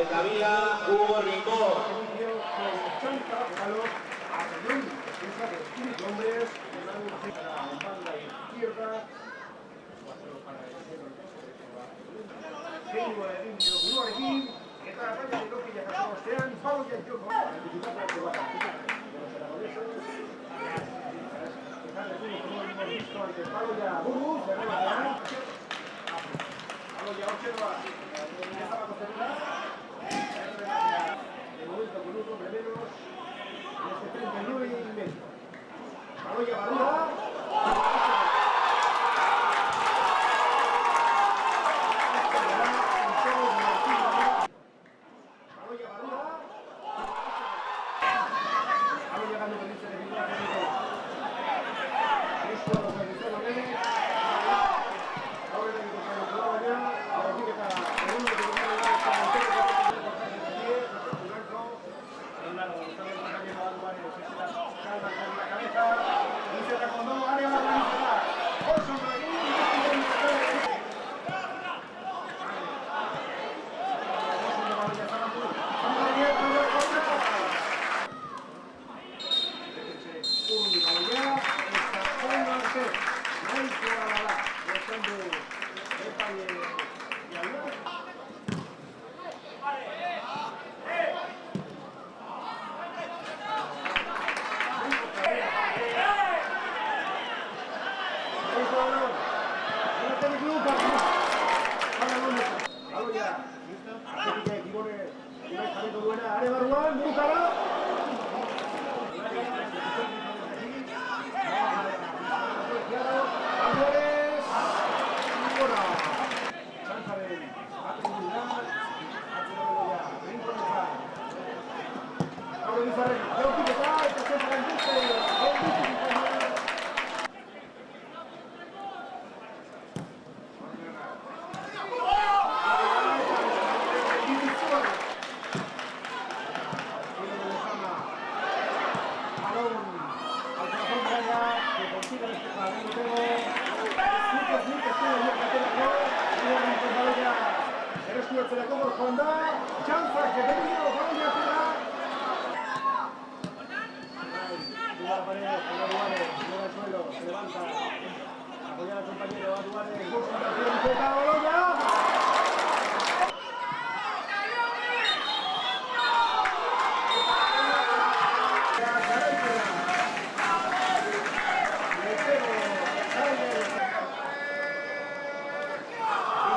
Cabía, Hugo Rincón. Hombres, la banda izquierda. Guruarekin, eta gaiak egokiak ostean, Pablo Joko. Observa, esta va a concertar. De momento con unos remeros en este 39 y medio. Baloya Barúa.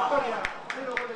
Victoria, 0